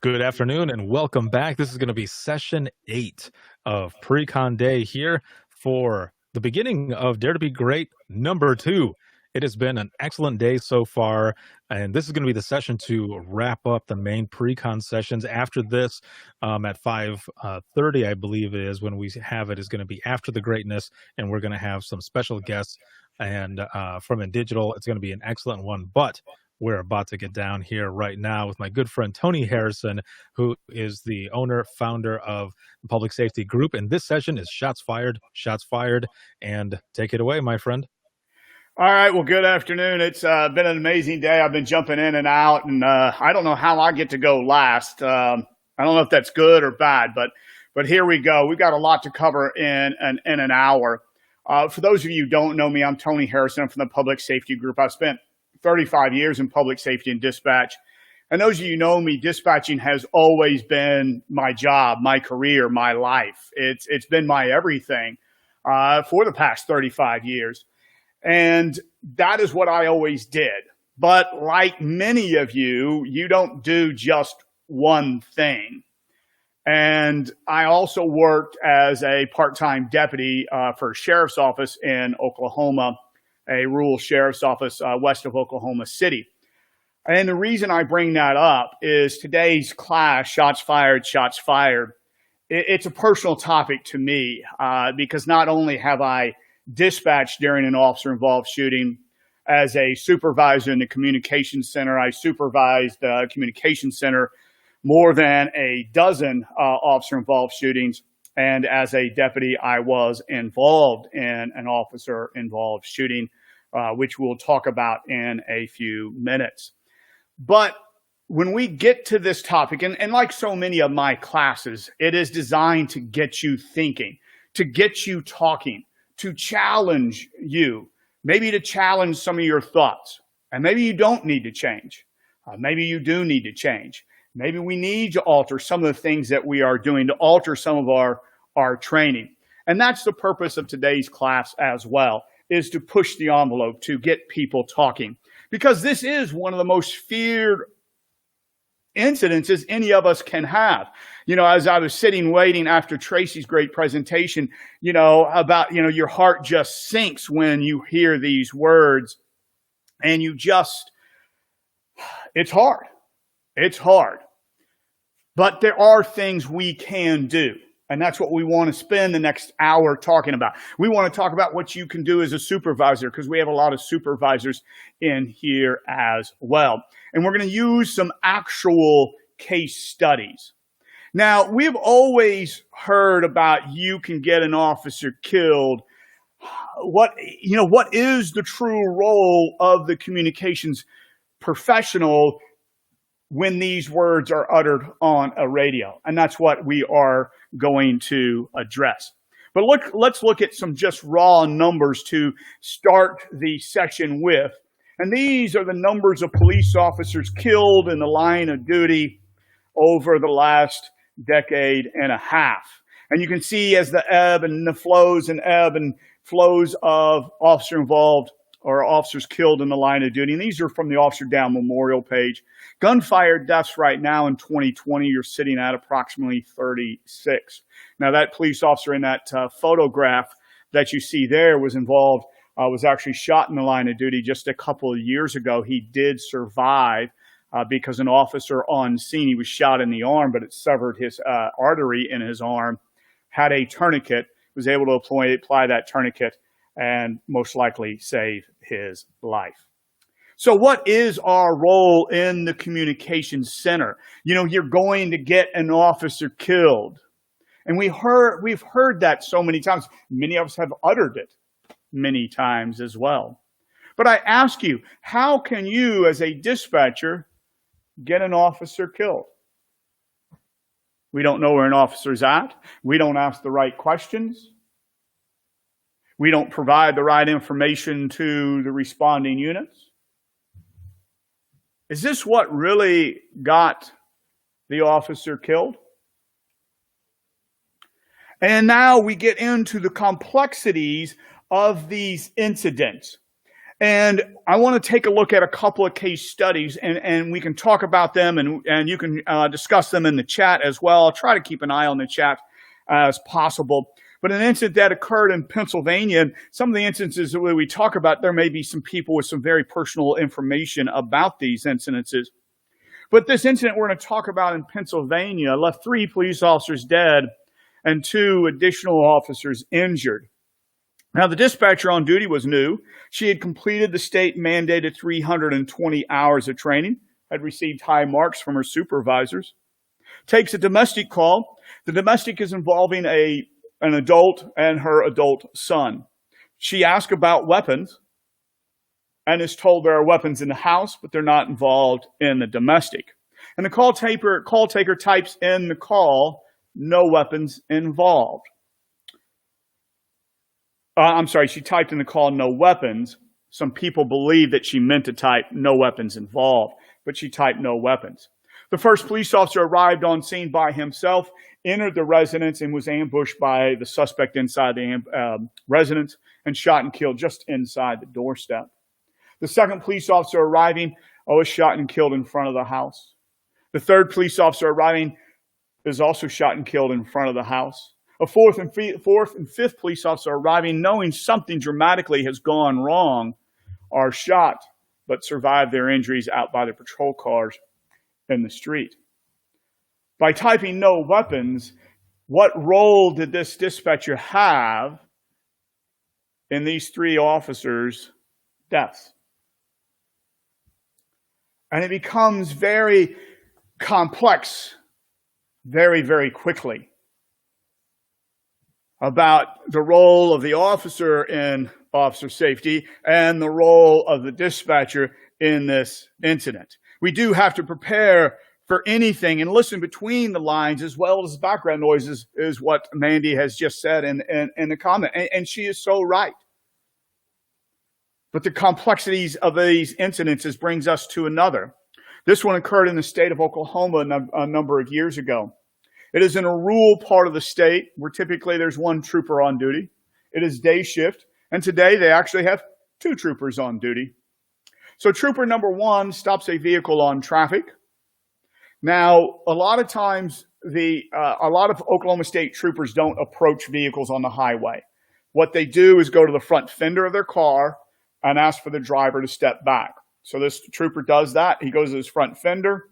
Good afternoon and welcome back. This is going to be session 8 of Pre-Con Day here for the beginning of Dare to Be Great number 2. It has been an excellent day so far, and this is going to be the session to wrap up the main pre-con sessions. After this, at 5:30, I believe it is when we have it, is going to be After the Greatness, and we're going to have some special guests and from InDigital. It's going to be an excellent one, but we're about to get down here right now with my good friend Tony Harrison, who is the owner, founder of the Public Safety Group. And this session is Shots Fired, and take it away, my friend. All right. Well, good afternoon. It's been an amazing day. I've been jumping in and out, and I don't know how I get to go last. I don't know if that's good or bad, but here we go. We've got a lot to cover in an hour. For those of you who don't know me, I'm Tony Harrison. I'm from the Public Safety Group. I've spent 35 years in public safety and dispatch. And those of you who know me, dispatching has always been my job, my career, my life. It's been my everything for the past 35 years. And that is what I always did. But like many of you, you don't do just one thing. And I also worked as a part-time deputy for a sheriff's office in Oklahoma, a rural sheriff's office west of Oklahoma City. And the reason I bring that up is today's class, Shots Fired. It's a personal topic to me because not only have I dispatched during an officer-involved shooting as a supervisor in the communications center, I supervised the communications center more than a dozen officer-involved shootings. And as a deputy, I was involved in an officer-involved shooting, which we'll talk about in a few minutes. But when we get to this topic, and like so many of my classes, it is designed to get you thinking, to get you talking, to challenge you, maybe to challenge some of your thoughts. And maybe you don't need to change. Maybe you do need to change. Maybe we need to alter some of the things that we are doing, to alter some of our training. And that's the purpose of today's class as well, is to push the envelope, to get people talking. Because this is one of the most feared incidences any of us can have. You know, as I was sitting waiting after Tracy's great presentation, about, your heart just sinks when you hear these words, and it's hard. It's hard. But there are things we can do. And that's what we want to spend the next hour talking about. We want to talk about what you can do as a supervisor, because we have a lot of supervisors in here as well. And we're going to use some actual case studies. Now, we've always heard about you can get an officer killed. What is the true role of the communications professional when these words are uttered on a radio? And that's what we are going to address. But let's look at some just raw numbers to start the session with. And these are the numbers of police officers killed in the line of duty over the last decade and a half. And you can see as the ebb and flows of officer involved or officers killed in the line of duty. And these are from the Officer Down Memorial page. Gunfire deaths right now in 2020, you're sitting at approximately 36. Now, that police officer in that photograph that you see there was actually shot in the line of duty just a couple of years ago. He did survive because an officer on scene, he was shot in the arm, but it severed his artery in his arm, had a tourniquet, was able to apply that tourniquet, and most likely save his life. So what is our role in the communications center? You're going to get an officer killed. And we've heard that so many times. Many of us have uttered it many times as well. But I ask you, how can you as a dispatcher get an officer killed? We don't know where an officer's at. We don't ask the right questions. We don't provide the right information to the responding units. Is this what really got the officer killed? And now we get into the complexities of these incidents. And I want to take a look at a couple of case studies, and we can talk about them, and you can discuss them in the chat as well. I'll try to keep an eye on the chat as possible. But an incident that occurred in Pennsylvania, and some of the instances that we talk about, there may be some people with some very personal information about these incidences. But this incident we're going to talk about in Pennsylvania left 3 police officers dead and 2 additional officers injured. Now, the dispatcher on duty was new. She had completed the state-mandated 320 hours of training, had received high marks from her supervisors. Takes a domestic call. The domestic is involving an adult and her adult son. She asks about weapons and is told there are weapons in the house, but they're not involved in the domestic. And the call taker types in the call, no weapons involved. She typed in the call, no weapons. Some people believe that she meant to type no weapons involved, but she typed no weapons. The first police officer arrived on scene by himself, entered the residence, and was ambushed by the suspect inside the residence and shot and killed just inside the doorstep. The second police officer arriving was shot and killed in front of the house. The third police officer arriving is also shot and killed in front of the house. A fourth and fifth police officer arriving, knowing something dramatically has gone wrong, are shot but survive their injuries out by the patrol cars in the street. By typing no weapons, what role did this dispatcher have in these 3 officers' deaths? And it becomes very complex very, very quickly about the role of the officer in officer safety and the role of the dispatcher in this incident. We do have to prepare for anything and listen between the lines as well as background noises, is what Mandy has just said in the comment. And she is so right. But the complexities of these incidences brings us to another. This one occurred in the state of Oklahoma a number of years ago. It is in a rural part of the state where typically there's 1 trooper on duty. It is day shift, and today they actually have 2 troopers on duty. So trooper number 1 stops a vehicle on traffic. Now, a lot of times, a lot of Oklahoma State troopers don't approach vehicles on the highway. What they do is go to the front fender of their car and ask for the driver to step back. So this trooper does that. He goes to his front fender,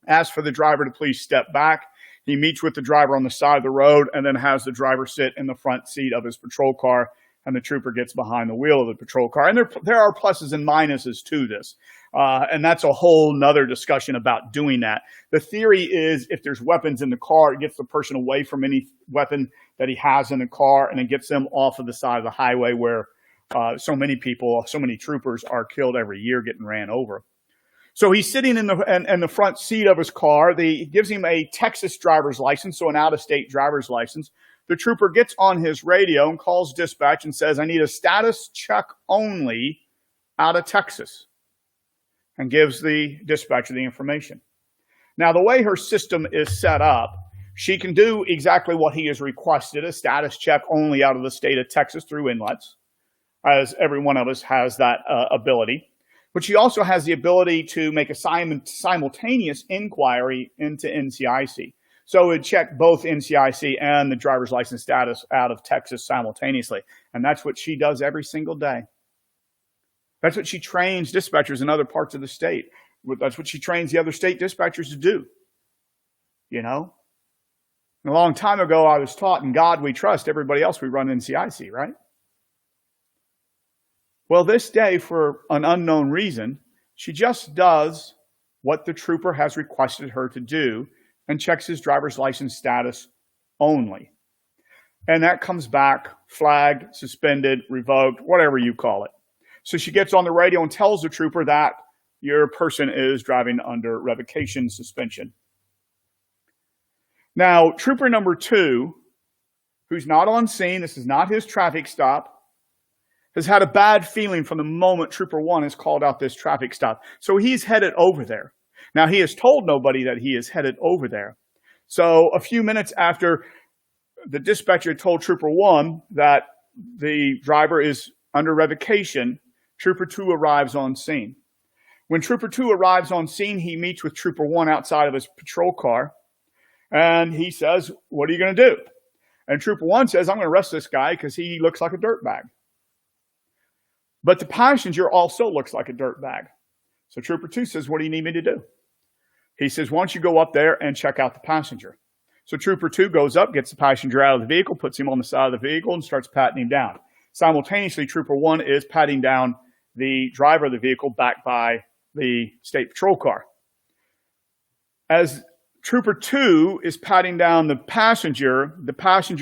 asks for the driver to please step back. He meets with the driver on the side of the road and then has the driver sit in the front seat of his patrol car, and the trooper gets behind the wheel of the patrol car. And there are pluses and minuses to this. And that's a whole nother discussion about doing that. The theory is if there's weapons in the car, it gets the person away from any weapon that he has in the car, and it gets them off of the side of the highway where so many people, so many troopers are killed every year getting ran over. So he's sitting in the front seat of his car. He gives him a Texas driver's license, so an out-of-state driver's license. The trooper gets on his radio and calls dispatch and says, "I need a status check only out of Texas," and gives the dispatcher the information. Now, the way her system is set up, she can do exactly what he has requested, a status check only out of the state of Texas through inlets, as every one of us has that ability. But she also has the ability to make a simultaneous inquiry into NCIC. So it would check both NCIC and the driver's license status out of Texas simultaneously. And that's what she does every single day. That's what she trains dispatchers in other parts of the state. That's what she trains the other state dispatchers to do. You know? And a long time ago, I was taught, in God we trust, everybody else we run NCIC, right? Well, this day, for an unknown reason, she just does what the trooper has requested her to do and checks his driver's license status only. And that comes back flagged, suspended, revoked, whatever you call it. So she gets on the radio and tells the trooper that your person is driving under revocation suspension. Now, trooper number 2, who's not on scene, this is not his traffic stop, has had a bad feeling from the moment Trooper 1 has called out this traffic stop. So he's headed over there. Now, he has told nobody that he is headed over there. So a few minutes after the dispatcher told Trooper 1 that the driver is under revocation, Trooper 2 arrives on scene. When Trooper 2 arrives on scene, he meets with Trooper 1 outside of his patrol car, and he says, "What are you going to do?" And Trooper 1 says, "I'm going to arrest this guy because he looks like a dirtbag." But the passenger also looks like a dirtbag. So Trooper 2 says, "What do you need me to do?" He says, "Why don't you go up there and check out the passenger?" So Trooper 2 goes up, gets the passenger out of the vehicle, puts him on the side of the vehicle, and starts patting him down. Simultaneously, Trooper 1 is patting down the driver of the vehicle backed by the state patrol car. As Trooper 2 is patting down the passenger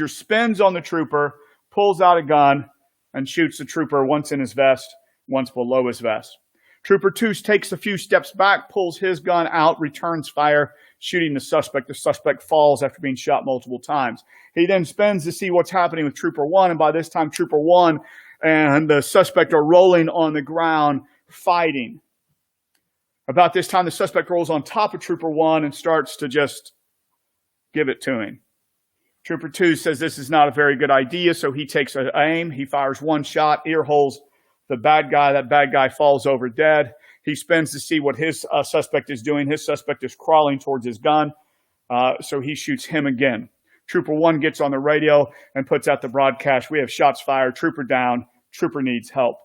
spins on the trooper, pulls out a gun, and shoots the trooper once in his vest, once below his vest. Trooper 2 takes a few steps back, pulls his gun out, returns fire, shooting the suspect. The suspect falls after being shot multiple times. He then spins to see what's happening with Trooper 1, and by this time, Trooper 1 and the suspect are rolling on the ground, fighting. About this time, the suspect rolls on top of Trooper 1 and starts to just give it to him. Trooper 2 says this is not a very good idea, so he takes aim. He fires one shot, ear holes the bad guy. That bad guy falls over dead. He spins to see what his suspect is doing. His suspect is crawling towards his gun, so he shoots him again. Trooper 1 gets on the radio and puts out the broadcast, "We have shots fired, trooper down, trooper needs help."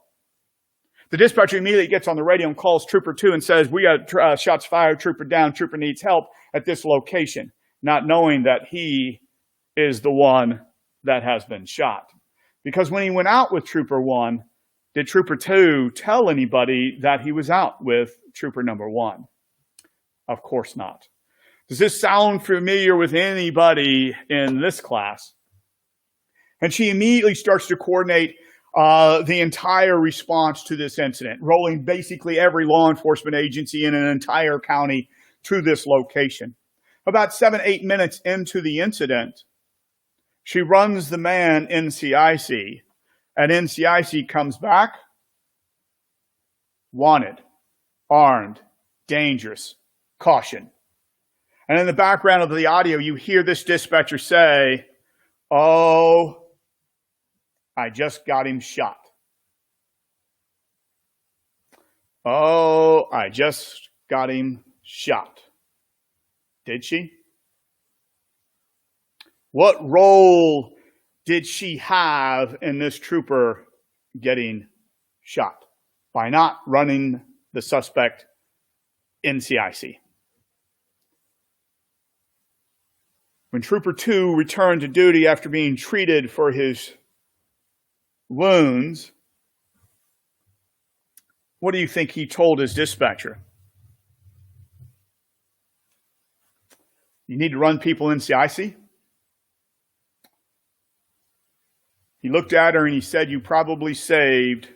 The dispatcher immediately gets on the radio and calls Trooper 2 and says, "We got shots fired, trooper down, trooper needs help at this location," not knowing that he is the one that has been shot. Because when he went out with Trooper 1, did Trooper 2 tell anybody that he was out with Trooper number 1? Of course not. Does this sound familiar with anybody in this class? And she immediately starts to coordinate the entire response to this incident, rolling basically every law enforcement agency in an entire county to this location. About 7-8 minutes into the incident, she runs the man NCIC, and NCIC comes back, wanted, armed, dangerous, caution. And in the background of the audio, you hear this dispatcher say, "Oh, I just got him shot. Oh, I just got him shot." Did she? What role did she have in this trooper getting shot by not running the suspect NCIC? When Trooper 2 returned to duty after being treated for his wounds, what do you think he told his dispatcher? "You need to run people NCIC?" He looked at her and he said, "You probably saved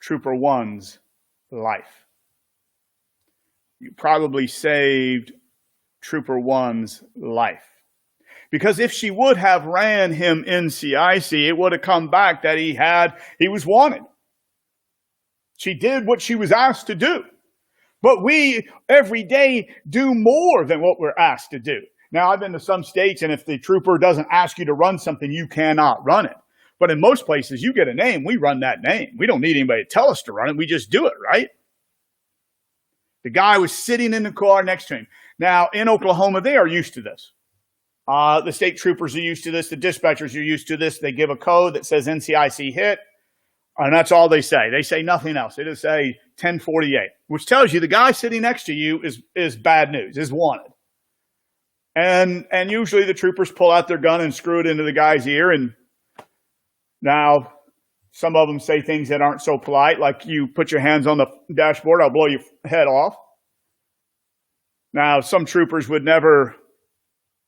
Trooper 1's life. You probably saved Trooper 1's life." Because if she would have ran him NCIC, it would have come back that he was wanted. She did what she was asked to do. But we, every day, do more than what we're asked to do. Now, I've been to some states, and if the trooper doesn't ask you to run something, you cannot run it. But in most places, you get a name, we run that name. We don't need anybody to tell us to run it. We just do it, right? The guy was sitting in the car next to him. Now, in Oklahoma, they are used to this. The state troopers are used to this. The dispatchers are used to this. They give a code that says NCIC hit, and that's all they say. They say nothing else. They just say 1048, which tells you the guy sitting next to you is bad news, is wanted. And usually the troopers pull out their gun and screw it into the guy's ear. And now some of them say things that aren't so polite, like, "You put your hands on the dashboard, I'll blow your head off." Now, some troopers would never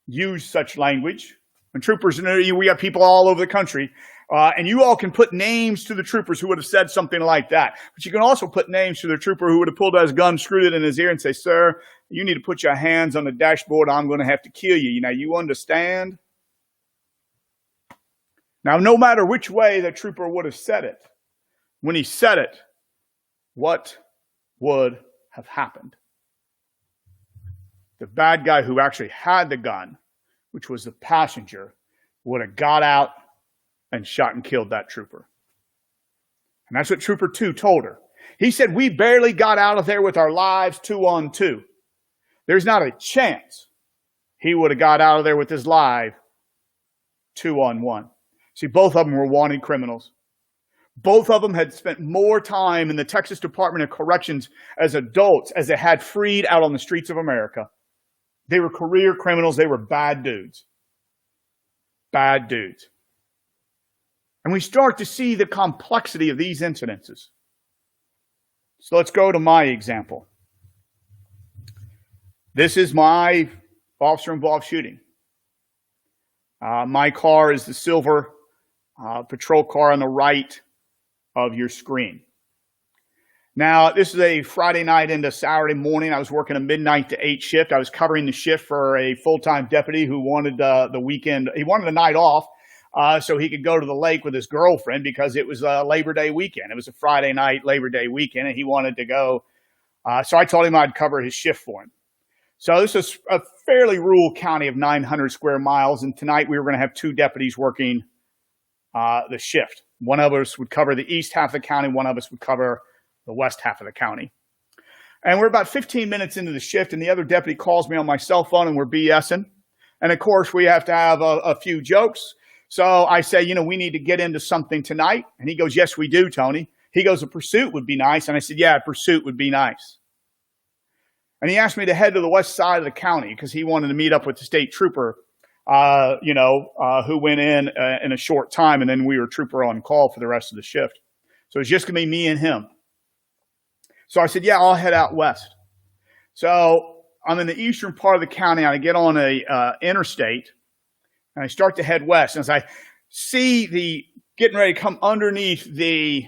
use such language. And troopers, we have people all over the country, and you all can put names to the troopers who would have said something like that. But you can also put names to the trooper who would have pulled out his gun, screwed it in his ear, and say, "Sir, you need to put your hands on the dashboard. I'm going to have to kill you. Now, you understand?" Now, no matter which way the trooper would have said it, when he said it, what would have happened? The bad guy who actually had the gun, which was the passenger, would have got out and shot and killed that trooper. And that's what Trooper 2 told her. He said, we barely got out of there with our lives 2-on-2. There's not a chance he would have got out of there with his life 2-on-1. See, both of them were wanted criminals. Both of them had spent more time in the Texas Department of Corrections as adults as they had freed out on the streets of America. They were career criminals. They were bad dudes. Bad dudes. And we start to see the complexity of these incidences. So let's go to my example. This is my officer-involved shooting. My car is the silver patrol car on the right of your screen. Now, this is a Friday night into Saturday morning. I was working a midnight to 8 shift. I was covering the shift for a full-time deputy who wanted the weekend. He wanted the night off so he could go to the lake with his girlfriend because it was a Labor Day weekend. It was a Friday night Labor Day weekend, and he wanted to go. So I told him I'd cover his shift for him. So this is a fairly rural county of 900 square miles, and tonight we were going to have 2 deputies working the shift. One of us would cover the east half of the county, one of us would cover the west half of the county. And we're about 15 minutes into the shift, and the other deputy calls me on my cell phone, and we're BSing. And of course, we have to have a few jokes. So I say, we need to get into something tonight. And he goes, yes, we do, Tony. He goes, a pursuit would be nice. And I said, yeah, a pursuit would be nice. And he asked me to head to the west side of the county because he wanted to meet up with the state trooper, who went in a short time, and then we were trooper on call for the rest of the shift. So it's just going to be me and him. So I said, yeah, I'll head out west. So I'm in the eastern part of the county, and I get on a interstate, and I start to head west. And as I see the getting ready to come underneath the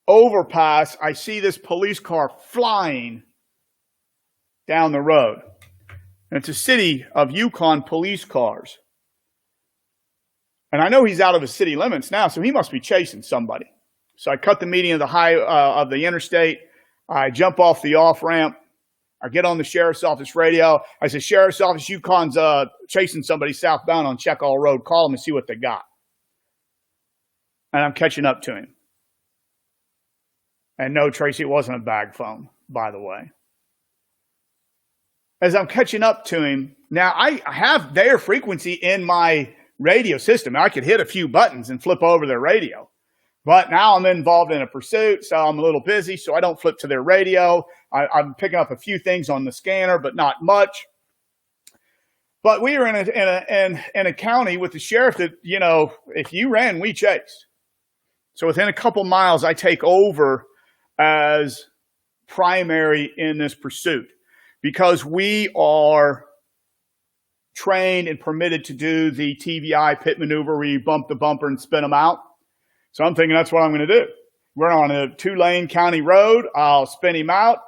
overpass, I see this police car flying down the road. And it's a city of Yukon police cars. And I know he's out of his city limits now, so he must be chasing somebody. So I cut the median of the interstate. I jump off the off-ramp. I get on the sheriff's office radio. I say, Sheriff's Office, Yukon's chasing somebody southbound on Checkall Road. Call them and see what they got. And I'm catching up to him. And no, Tracy, it wasn't a bag phone, by the way. As I'm catching up to him, now I have their frequency in my radio system. I could hit a few buttons and flip over their radio. But now I'm involved in a pursuit, so I'm a little busy, so I don't flip to their radio. I'm picking up a few things on the scanner, but not much. But we were in a county with the sheriff that, if you ran, we chased. So within a couple miles, I take over as primary in this pursuit because we are trained and permitted to do the TVI pit maneuver where you bump the bumper and spin them out. So I'm thinking that's what I'm going to do. We're on a 2-lane county road. I'll spin him out,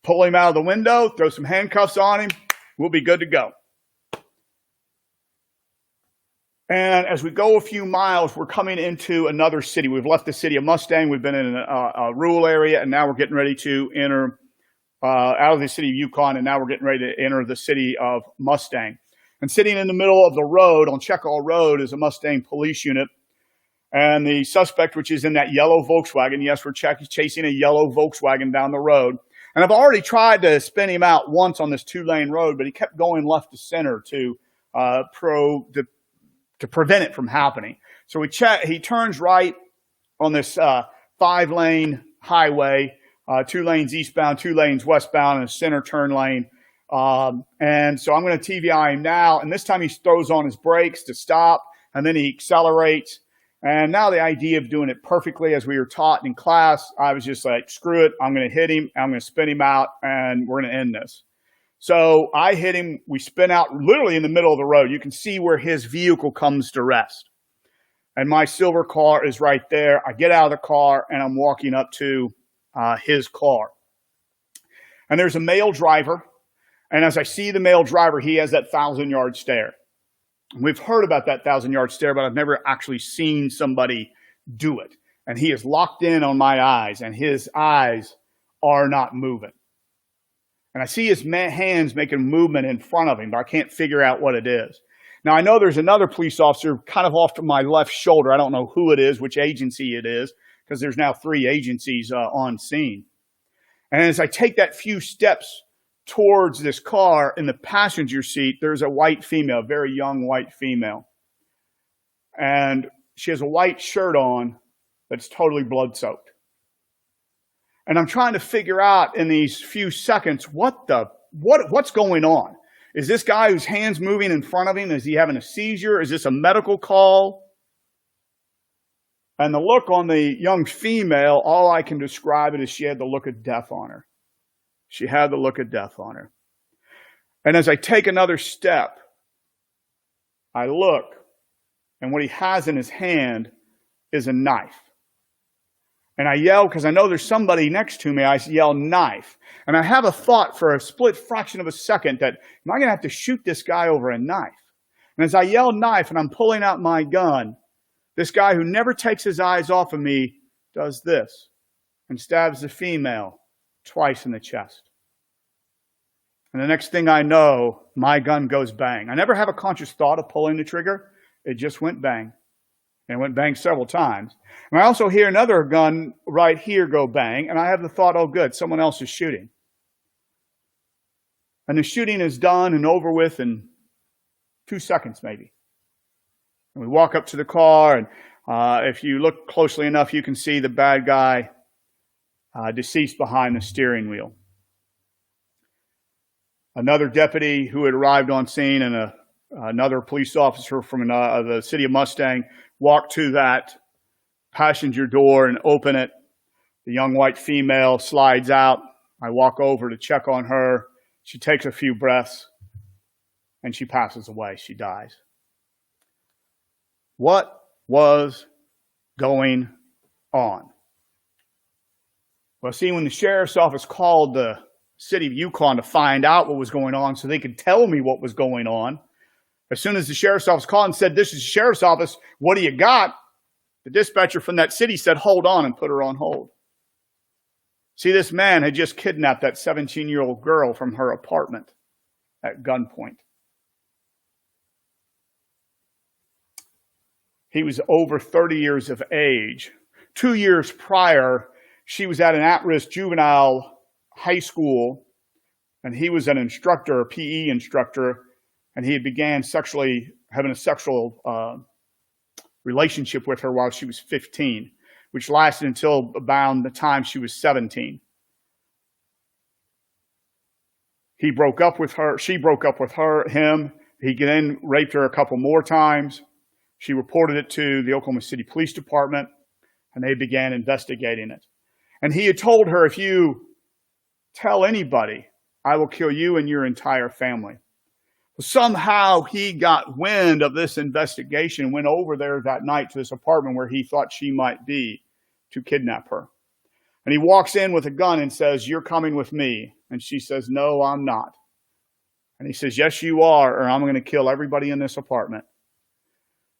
pull him out of the window, throw some handcuffs on him. We'll be good to go. And as we go a few miles, we're coming into another city. We've left the city of Mustang. We've been in a rural area, and now we're getting ready to enter out of the city of Yukon, and now we're getting ready to enter the city of Mustang. And sitting in the middle of the road on Checkall Road is a Mustang police unit. And the suspect, which is in that yellow Volkswagen, yes, we're chasing a yellow Volkswagen down the road. And I've already tried to spin him out once on this 2-lane road, but he kept going left to center to prevent it from happening. So he turns right on this 5-lane highway, 2 lanes eastbound, 2 lanes westbound, and a center turn lane. And so I'm going to TVI him now. And this time he throws on his brakes to stop, and then he accelerates. And now the idea of doing it perfectly as we were taught in class, I was just like, screw it. I'm going to hit him. I'm going to spin him out, and we're going to end this. So I hit him. We spin out literally in the middle of the road. You can see where his vehicle comes to rest. And my silver car is right there. I get out of the car, and I'm walking up to his car. And there's a male driver. And as I see the male driver, he has that 1,000-yard stare. We've heard about that 1,000-yard stare, but I've never actually seen somebody do it. And he is locked in on my eyes, and his eyes are not moving. And I see his hands making movement in front of him, but I can't figure out what it is. Now, I know there's another police officer kind of off to my left shoulder. I don't know who it is, which agency it is, because there's now 3 agencies on scene. And as I take that few steps towards this car, in the passenger seat, there's a white female, a very young white female. And she has a white shirt on that's totally blood-soaked. And I'm trying to figure out in these few seconds, what's going on? Is this guy whose hand's moving in front of him, is he having a seizure? Is this a medical call? And the look on the young female, all I can describe it is she had the look of death on her. She had the look of death on her. And as I take another step, I look, and what he has in his hand is a knife. And I yell, because I know there's somebody next to me, I yell, "Knife." And I have a thought for a split fraction of a second that, am I going to have to shoot this guy over a knife? And as I yell, "Knife," and I'm pulling out my gun, this guy who never takes his eyes off of me does this and stabs the female twice in the chest. And the next thing I know, my gun goes bang. I never have a conscious thought of pulling the trigger. It just went bang. And it went bang several times. And I also hear another gun right here go bang, and I have the thought, oh good, someone else is shooting. And the shooting is done and over with in 2 seconds maybe. And we walk up to the car, and if you look closely enough, you can see the bad guy deceased behind the steering wheel. Another deputy who had arrived on scene and another police officer from the city of Mustang walked to that passenger door and open it. The young white female slides out. I walk over to check on her. She takes a few breaths and she passes away. She dies. What was going on? Well, see, when the sheriff's office called the city of Yukon to find out what was going on so they could tell me what was going on, as soon as the sheriff's office called and said, "This is the sheriff's office, what do you got?" the dispatcher from that city said, "Hold on," and put her on hold. See, this man had just kidnapped that 17-year-old girl from her apartment at gunpoint. He was over 30 years of age. 2 years prior, she was at an at-risk juvenile high school, and he was an instructor, a PE instructor, and he had began having a sexual relationship with her while she was 15, which lasted until about the time she was 17. He broke up with her. She broke up with him. He then raped her a couple more times. She reported it to the Oklahoma City Police Department, and they began investigating it. And he had told her, "If you tell anybody, I will kill you and your entire family." Somehow he got wind of this investigation and went over there that night to this apartment where he thought she might be to kidnap her. And he walks in with a gun and says, "You're coming with me." And she says, "No, I'm not." And he says, "Yes, you are, or I'm going to kill everybody in this apartment."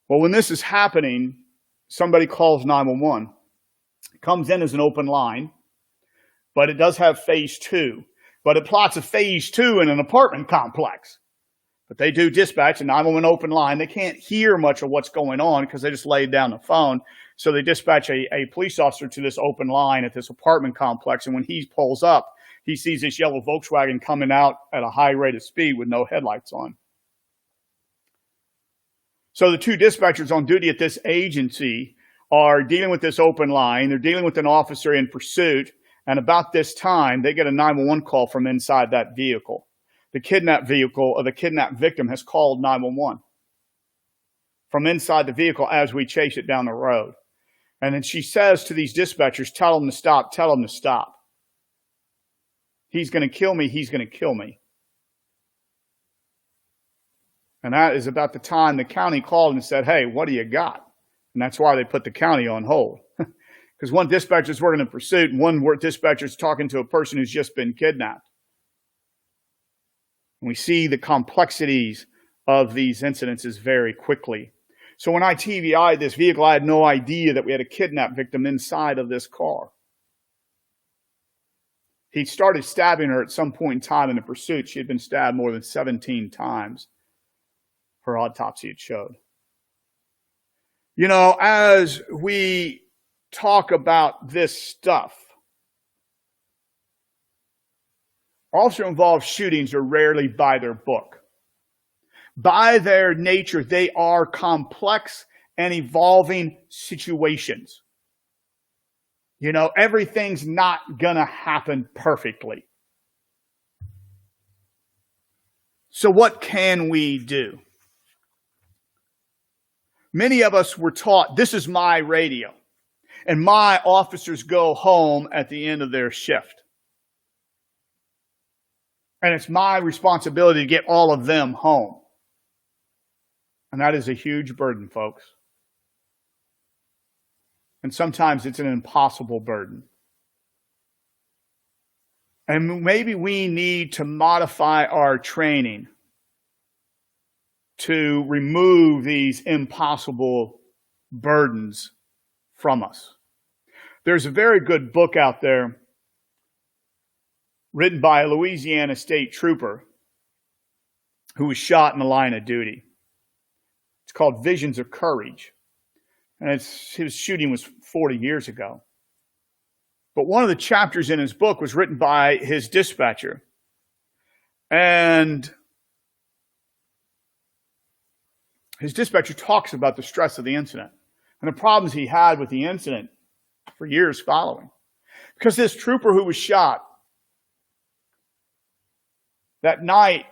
Well, when this is happening, somebody calls 911. It comes in as an open line, but it does have phase 2. But it plots a phase 2 in an apartment complex. But they do dispatch a 911 open line. They can't hear much of what's going on because they just laid down the phone. So they dispatch a police officer to this open line at this apartment complex. And when he pulls up, he sees this yellow Volkswagen coming out at a high rate of speed with no headlights on. So the 2 dispatchers on duty at this agency are dealing with this open line. They're dealing with an officer in pursuit. And about this time, they get a 911 call from inside that vehicle. The kidnapped vehicle, or the kidnapped victim, has called 911 from inside the vehicle as we chase it down the road. And then she says to these dispatchers, "Tell them to stop, tell them to stop. He's going to kill me, he's going to kill me." And that is about the time the county called and said, "Hey, what do you got?" And that's why they put the county on hold. Because one dispatcher is working in pursuit, and one dispatcher is talking to a person who's just been kidnapped. And we see the complexities of these incidences very quickly. So when I TVI'd this vehicle, I had no idea that we had a kidnapped victim inside of this car. He started stabbing her at some point in time in the pursuit. She had been stabbed more than 17 times. her autopsy had showed. You know, as we talk about this stuff, officer-involved shootings are rarely by their book. By their nature, they are complex and evolving situations. You know, everything's not going to happen perfectly. So what can we do? Many of us were taught, this is my radio, and my officers go home at the end of their shift. And it's my responsibility to get all of them home. And that is a huge burden, folks. And sometimes it's an impossible burden. And maybe we need to modify our training to remove these impossible burdens from us. There's a very good book out there written by a Louisiana state trooper who was shot in the line of duty. It's called Visions of Courage. And his shooting was 40 years ago. But one of the chapters in his book was written by his dispatcher. And his dispatcher talks about the stress of the incident and the problems he had with the incident for years following. Because this trooper who was shot, that night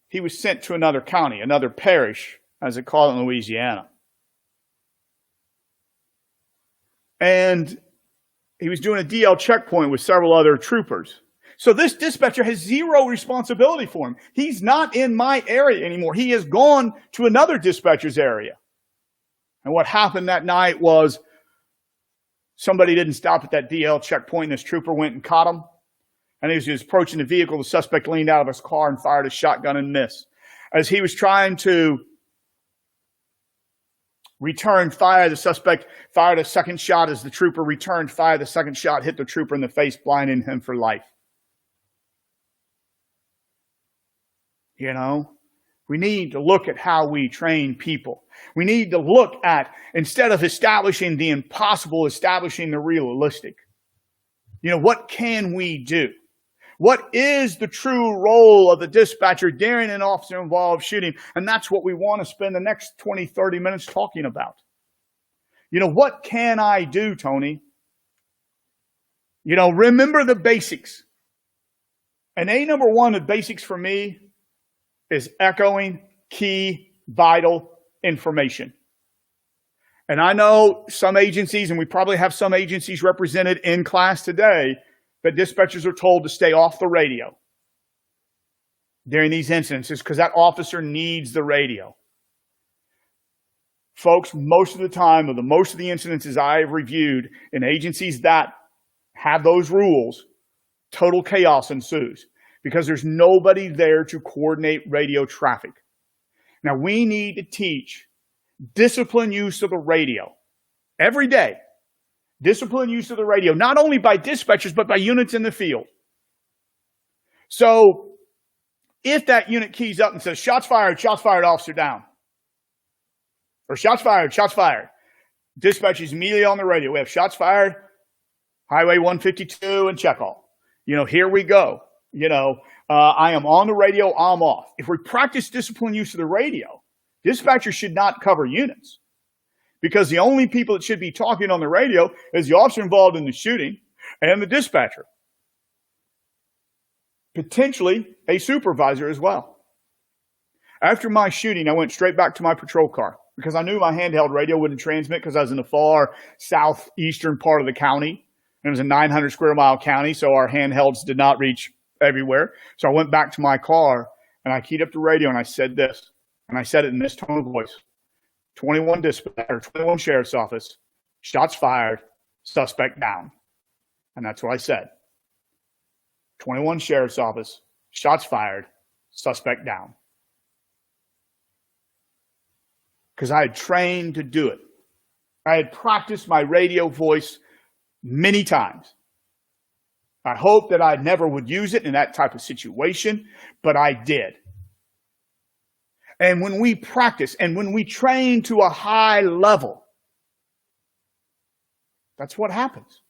he was sent to another county, another parish, as they call it in Louisiana. And he was doing a DL checkpoint with several other troopers. So this dispatcher has zero responsibility for him. He's not in my area anymore. He has gone to another dispatcher's area. And what happened that night was somebody didn't stop at that DL checkpoint, and this trooper went and caught him. And as he was approaching the vehicle, the suspect leaned out of his car and fired a shotgun and missed. As he was trying to return fire, the suspect fired a second shot. As the trooper returned fire, the second shot hit the trooper in the face, blinding him for life. You know, we need to look at how we train people. We need to look at, instead of establishing the impossible, establishing the realistic. You know, what can we do? What is the true role of the dispatcher during an officer-involved shooting? And that's what we want to spend the next 20, 30 minutes talking about. You know, what can I do, Tony? You know, remember the basics. And number one, the basics for me is echoing key, vital information. And I know some agencies, and we probably have some agencies represented in class today, that dispatchers are told to stay off the radio during these incidences because that officer needs the radio. Folks, most of the time, of most of the incidences I have reviewed in agencies that have those rules, total chaos ensues because there's nobody there to coordinate radio traffic. Now, we need to teach disciplined use of the radio every day. Disciplined use of the radio, not only by dispatchers, but by units in the field. So, if that unit keys up and says, shots fired, officer down. Or shots fired, dispatch is immediately on the radio. We have shots fired, Highway 152 and check all. You know, here we go. You know, I am on the radio, I'm off. If we practice disciplined use of the radio, dispatchers should not cover units. Because the only people that should be talking on the radio is the officer involved in the shooting and the dispatcher. Potentially a supervisor as well. After my shooting, I went straight back to my patrol car because I knew my handheld radio wouldn't transmit because I was in the far southeastern part of the county. And it was a 900 square mile county, so our handhelds did not reach everywhere. So I went back to my car and I keyed up the radio and I said this. And I said it in this tone of voice. 21 sheriff's office, shots fired, suspect down. And that's what I said. 21 sheriff's office, shots fired, suspect down. Because I had trained to do it. I had practiced my radio voice many times. I hoped that I never would use it in that type of situation, but I did. and when we practice and when we train to a high level, that's what happens.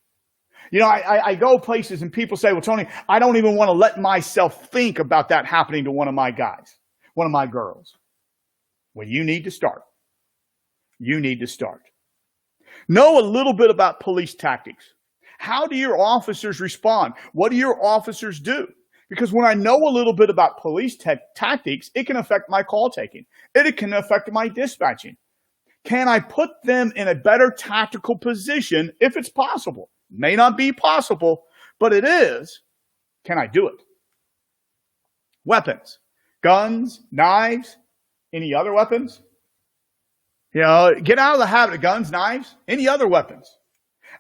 You know, I go places and people say, well, Tony, I don't even want to let myself think about that happening to one of my guys, one of my girls. Well, you need to start. You need to start. Know a little bit about police tactics. How do your officers respond? What do your officers do? Because when I know a little bit about police tactics, it can affect my call taking. It can affect my dispatching. Can I put them in a better tactical position if it's possible? May not be possible, but it is. Can I do it? Weapons, guns, knives, any other weapons? You know, get out of the habit of guns, knives, any other weapons.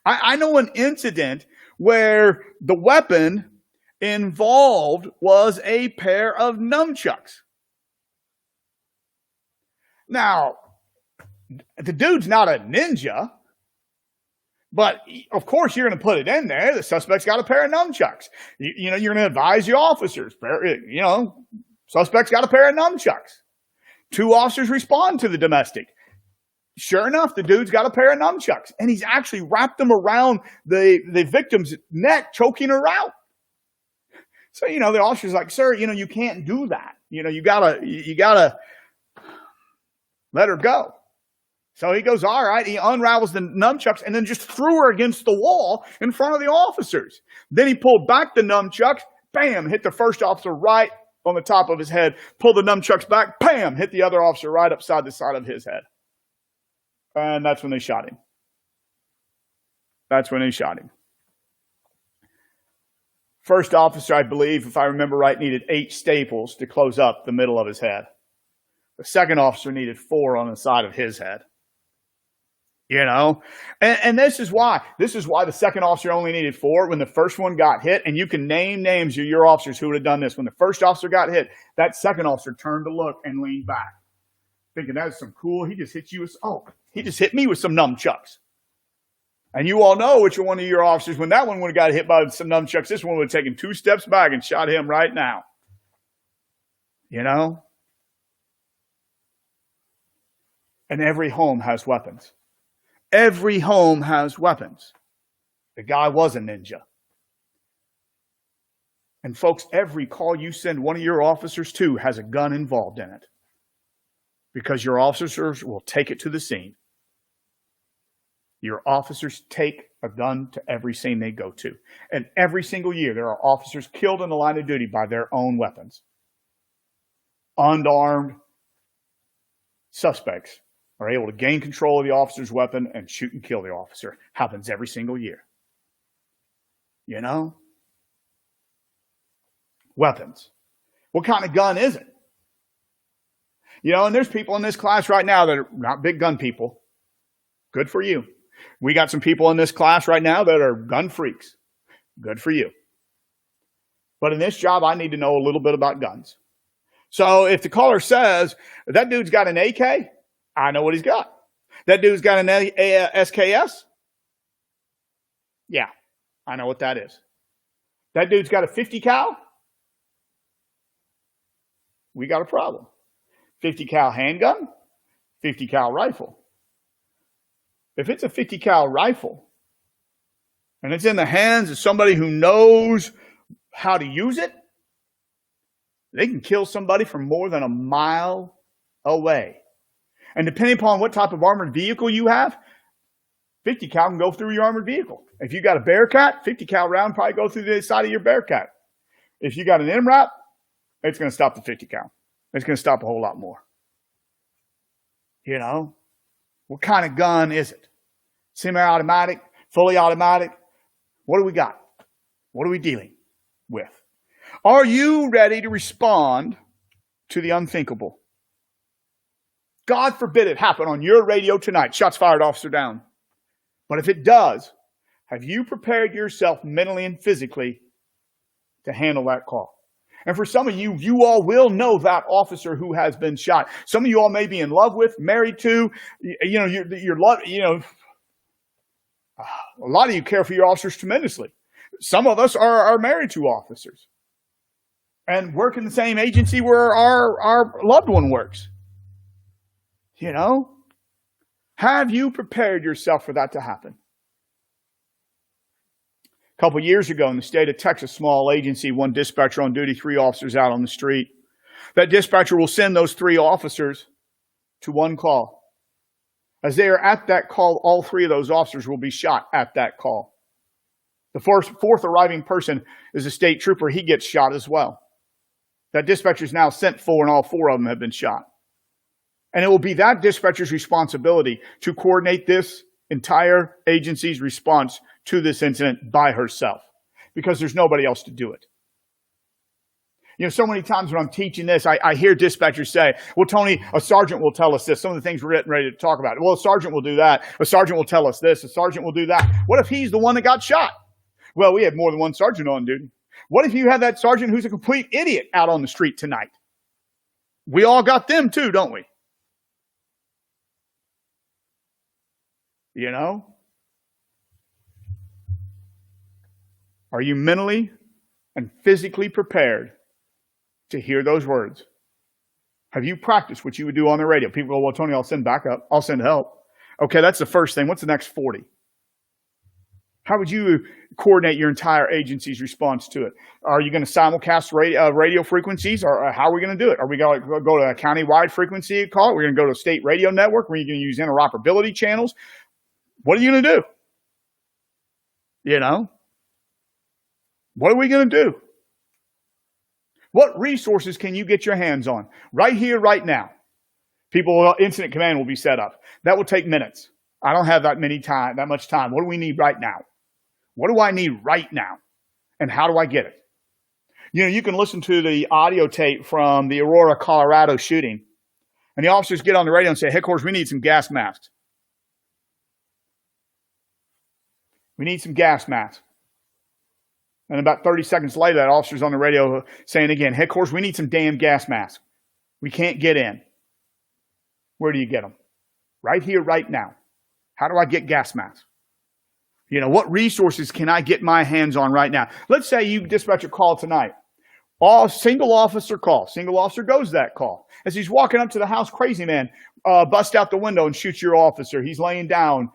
I know an incident where the weapon involved was a pair of nunchucks. Now, the dude's not a ninja, but of course you're going to put it in there. The suspect's got a pair of nunchucks. You know, you're going to advise the officers. You know, suspect's got a pair of nunchucks. 2 officers respond to the domestic. Sure enough, the dude's got a pair of nunchucks, and he's actually wrapped them around the victim's neck, choking her out. So, you know, the officer's like, sir, you know, you can't do that. You know, you gotta let her go. So he goes, all right, he unravels the nunchucks and then just threw her against the wall in front of the officers. Then he pulled back the nunchucks, bam, hit the first officer right on the top of his head, pulled the nunchucks back, bam, hit the other officer right upside the side of his head. And that's when they shot him. That's when they shot him. First officer, I believe, if I remember right, needed 8 staples to close up the middle of his head. The second officer needed 4 on the side of his head. You know? And this is why. This is why the second officer only needed 4 when the first one got hit. And you can name names of your officers who would have done this. When the first officer got hit, that second officer turned to look and leaned back, thinking that's some cool. He just hit you with, he just hit me with some nunchucks. And you all know which one of your officers, when that one would have got hit by some nunchucks, this one would have taken 2 steps back and shot him right now. You know? And every home has weapons. Every home has weapons. The guy was a ninja. And folks, every call you send one of your officers to has a gun involved in it. Because your officers will take it to the scene. Your officers take a gun to every scene they go to. And every single year, there are officers killed in the line of duty by their own weapons. Unarmed suspects are able to gain control of the officer's weapon and shoot and kill the officer. Happens every single year. You know? Weapons. What kind of gun is it? You know, and there's people in this class right now that are not big gun people. Good for you. We got some people in this class right now that are gun freaks. Good for you. But in this job, I need to know a little bit about guns. So if the caller says, that dude's got an AK, I know what he's got. That dude's got an SKS? Yeah, I know what that is. That dude's got a 50 cal? We got a problem. 50 cal handgun, 50 cal rifle. If it's a 50 cal rifle and it's in the hands of somebody who knows how to use it, they can kill somebody from more than a mile away. And depending upon what type of armored vehicle you have, 50 cal can go through your armored vehicle. If you got a Bearcat, 50 cal round probably go through the side of your Bearcat. If you got an MRAP, it's going to stop the 50 cal. It's going to stop a whole lot more. You know? What kind of gun is it? Semi-automatic? Fully automatic? What do we got? What are we dealing with? Are you ready to respond to the unthinkable? God forbid it happen on your radio tonight. Shots fired, officer down. But if it does, have you prepared yourself mentally and physically to handle that call? And for some of you, you all will know that officer who has been shot. Some of you all may be in love with, married to, you're a lot of you care for your officers tremendously. Some of us are married to officers and work in the same agency where our loved one works. You know? Have you prepared yourself for that to happen? A couple of years ago in the state of Texas, small agency, one dispatcher on duty, 3 officers out on the street. That dispatcher will send those 3 officers to one call. As they are at that call, all 3 of those officers will be shot at that call. The fourth arriving person is a state trooper. He gets shot as well. That dispatcher is now sent for, and all 4 of them have been shot. And it will be that dispatcher's responsibility to coordinate this entire agency's response to this incident by herself, because there's nobody else to do it. You know, so many times when I'm teaching this, I hear dispatchers say, well, Tony, a sergeant will tell us this. Some of the things we're getting ready to talk about. Well, a sergeant will do that. A sergeant will tell us this. A sergeant will do that. What if he's the one that got shot? Well, we have more than one sergeant on duty. What if you have that sergeant who's a complete idiot out on the street tonight? We all got them too, don't we? You know? Are you mentally and physically prepared to hear those words? Have you practiced what you would do on the radio? People go, well, Tony, I'll send backup. I'll send help. Okay, that's the first thing. What's the next 40? How would you coordinate your entire agency's response to it? Are you going to simulcast radio frequencies, or how are we going to do it? Are we going to go to a county-wide frequency call? Are we going to go to a state radio network? Are you going to use interoperability channels? What are you going to do? You know? What are we going to do? What resources can you get your hands on right here, right now? Incident command will be set up. That will take minutes. I don't have that much time. What do we need right now? What do I need right now? And how do I get it? You know, you can listen to the audio tape from the Aurora, Colorado shooting, and the officers get on the radio and say, headquarters, we need some gas masks. We need some gas masks. And about 30 seconds later, that officer's on the radio saying again, headquarters, we need some damn gas masks. We can't get in. Where do you get them? Right here, right now. How do I get gas masks? You know, what resources can I get my hands on right now? Let's say you dispatch a call tonight. Single officer call. Single officer goes to that call. As he's walking up to the house, crazy man busts out the window and shoots your officer. He's laying down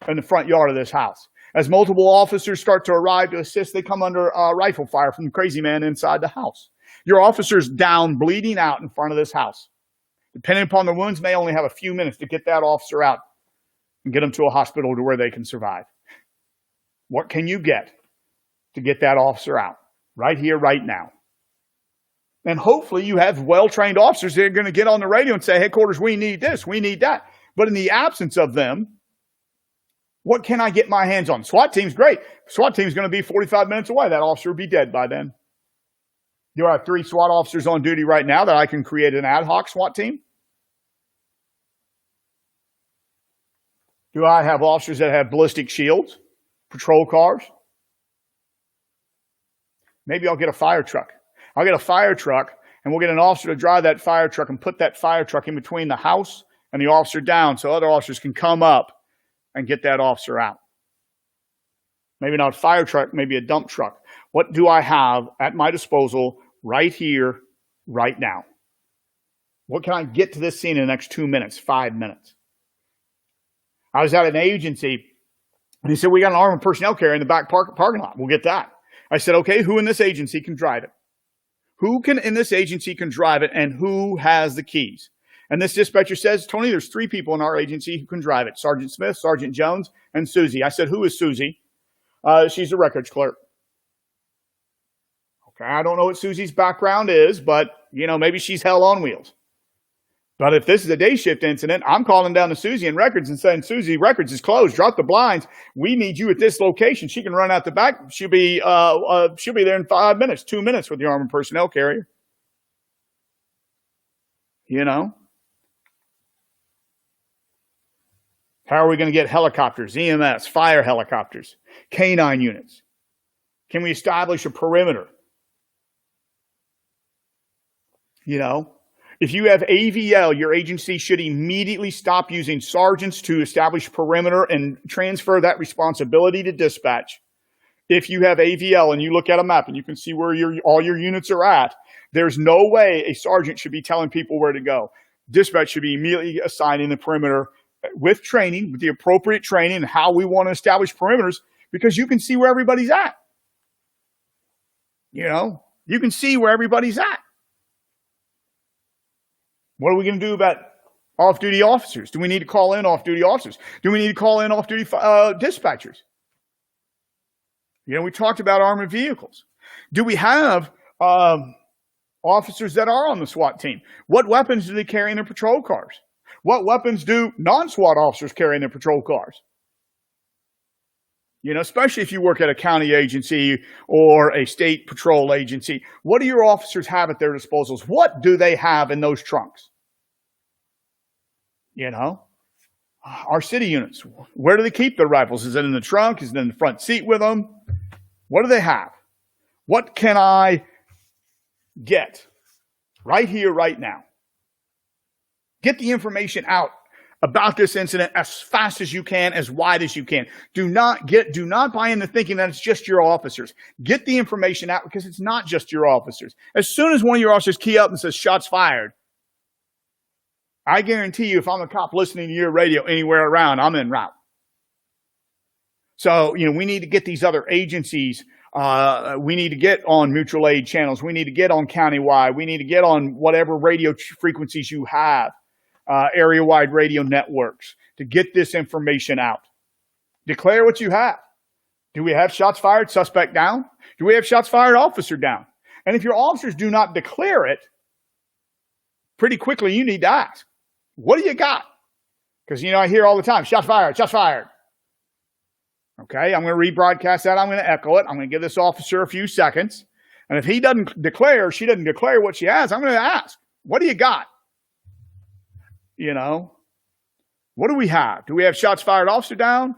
in the front yard of this house. As multiple officers start to arrive to assist, they come under rifle fire from the crazy man inside the house. Your officer's down, bleeding out in front of this house. Depending upon the wounds, may only have a few minutes to get that officer out and get them to a hospital to where they can survive. What can you get to get that officer out? Right here, right now. And hopefully you have well-trained officers that are going to get on the radio and say, headquarters, we need this, we need that. But in the absence of them, what can I get my hands on? SWAT team's great. SWAT team's going to be 45 minutes away. That officer will be dead by then. Do I have 3 SWAT officers on duty right now that I can create an ad hoc SWAT team? Do I have officers that have ballistic shields, patrol cars? Maybe I'll get a fire truck. I'll get a fire truck, and we'll get an officer to drive that fire truck and put that fire truck in between the house and the officer down so other officers can come up and get that officer out. Maybe not a fire truck, maybe a dump truck. What do I have at my disposal right here, right now? What can I get to this scene in the next 2 minutes, 5 minutes? I was at an agency, and he said, we got an armored personnel carrier in the back parking lot. We'll get that. I said, okay, who in this agency can drive it? Who in this agency can drive it, and who has the keys? And this dispatcher says, Tony, there's 3 people in our agency who can drive it. Sergeant Smith, Sergeant Jones, and Susie. I said, who is Susie? She's a records clerk. Okay, I don't know what Susie's background is, but, you know, maybe she's hell on wheels. But if this is a day shift incident, I'm calling down to Susie in records and saying, Susie, records is closed. Drop the blinds. We need you at this location. She can run out the back. She'll be there in 5 minutes, 2 minutes with the armored personnel carrier. You know? How are we going to get helicopters, EMS, fire helicopters, canine units? Can we establish a perimeter? You know? If you have AVL, your agency should immediately stop using sergeants to establish perimeter and transfer that responsibility to dispatch. If you have AVL and you look at a map and you can see where all your units are at, there's no way a sergeant should be telling people where to go. dispatch should be immediately assigning the perimeter with training, with the appropriate training, and how we want to establish perimeters, because you can see where everybody's at. You can see where everybody's at. What are we going to do about off-duty officers? Do we need to call in off-duty officers? Do we need to call in off-duty dispatchers? We talked about armored vehicles. Do we have officers that are on the SWAT team? What weapons do they carry in their patrol cars? What weapons do non-SWAT officers carry in their patrol cars? Especially if you work at a county agency or a state patrol agency, what do your officers have at their disposals? What do they have in those trunks? Our city units, where do they keep their rifles? Is it in the trunk? Is it in the front seat with them? What do they have? What can I get right here, right now? Get the information out about this incident as fast as you can, as wide as you can. Do not buy into thinking that it's just your officers. Get the information out, because it's not just your officers. As soon as one of your officers key up and says shots fired, I guarantee you, if I'm a cop listening to your radio anywhere around, I'm en route. So, we need to get these other agencies. We need to get on mutual aid channels. We need to get on countywide. We need to get on whatever radio frequencies you have, area-wide radio networks, to get this information out. Declare what you have. Do we have shots fired, suspect down? Do we have shots fired, officer down? And if your officers do not declare it, pretty quickly you need to ask, what do you got? Because, I hear all the time, shots fired, shots fired. Okay, I'm going to rebroadcast that. I'm going to echo it. I'm going to give this officer a few seconds. And if he doesn't declare, she doesn't declare what she has, I'm going to ask, what do you got? What do we have? Do we have shots fired, officer down? Do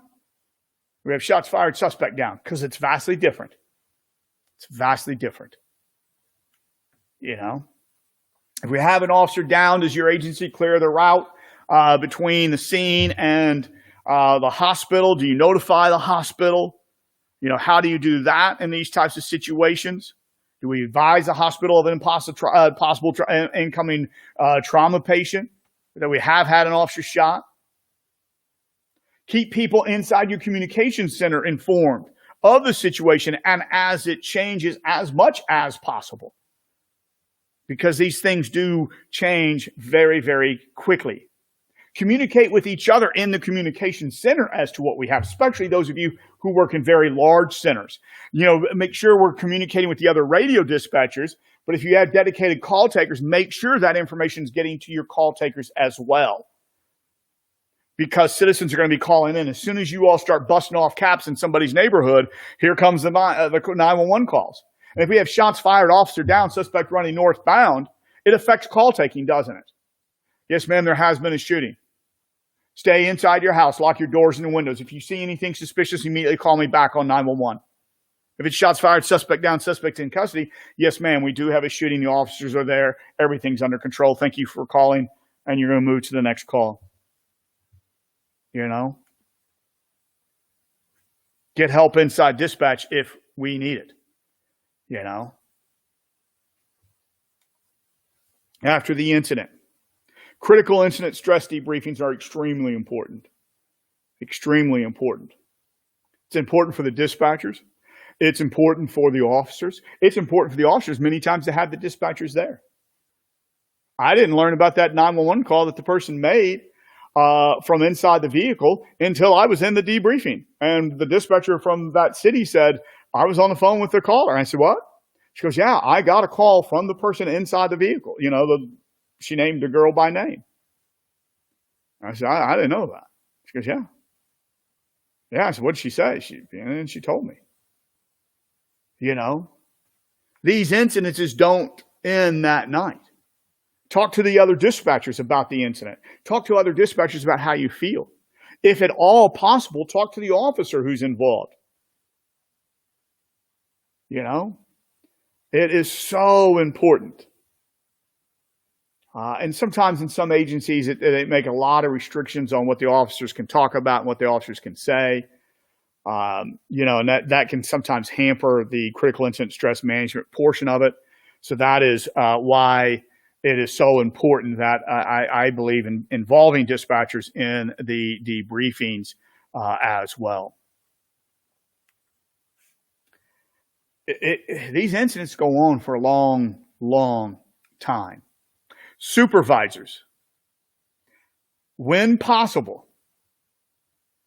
we have shots fired, suspect down? Because it's vastly different. It's vastly different. If we have an officer down, does your agency clear the route between the scene and the hospital? Do you notify the hospital? How do you do that in these types of situations? Do we advise the hospital of an possible incoming trauma patient that we have had an officer shot? Keep people inside your communications center informed of the situation and as it changes as much as possible, because these things do change very, very quickly. Communicate with each other in the communication center as to what we have, especially those of you who work in very large centers. Make sure we're communicating with the other radio dispatchers, but if you have dedicated call takers, make sure that information is getting to your call takers as well. Because citizens are going to be calling in. As soon as you all start busting off caps in somebody's neighborhood, here comes the 911 calls. And if we have shots fired, officer down, suspect running northbound, it affects call taking, doesn't it? Yes, ma'am, there has been a shooting. Stay inside your house. Lock your doors and the windows. If you see anything suspicious, immediately call me back on 911. If it's shots fired, suspect down, suspect in custody, yes, ma'am, we do have a shooting. The officers are there. Everything's under control. Thank you for calling, and you're going to move to the next call. Get help inside dispatch if we need it. After the incident. Critical incident stress debriefings are extremely important. Extremely important. It's important for the dispatchers. It's important for the officers. It's important for the officers many times to have the dispatchers there. I didn't learn about that 911 call that the person made from inside the vehicle until I was in the debriefing. And the dispatcher from that city said, I was on the phone with the caller. I said, what? She goes, yeah, I got a call from the person inside the vehicle. She named the girl by name. I said, I didn't know that. She goes, yeah. Yeah, I said, what did she say? And she told me. These incidences don't end that night. Talk to the other dispatchers about the incident. Talk to other dispatchers about how you feel. If at all possible, talk to the officer who's involved. It is so important. And sometimes in some agencies, they make a lot of restrictions on what the officers can talk about and what the officers can say. And that can sometimes hamper the critical incident stress management portion of it. So that is why it is so important that I believe in involving dispatchers in the debriefings as well. These incidents go on for a long, long time. Supervisors, when possible,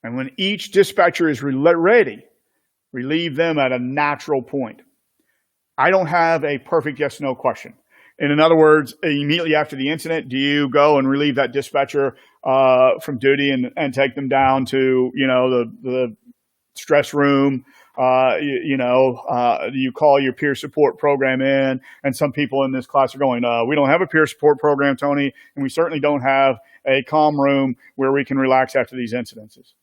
and when each dispatcher is ready, relieve them at a natural point. I don't have a perfect yes/no question. In other words, immediately after the incident, do you go and relieve that dispatcher from duty and take them down to, the stress room? You call your peer support program in, and some people in this class are going, we don't have a peer support program, Tony, and we certainly don't have a calm room where we can relax after these incidences.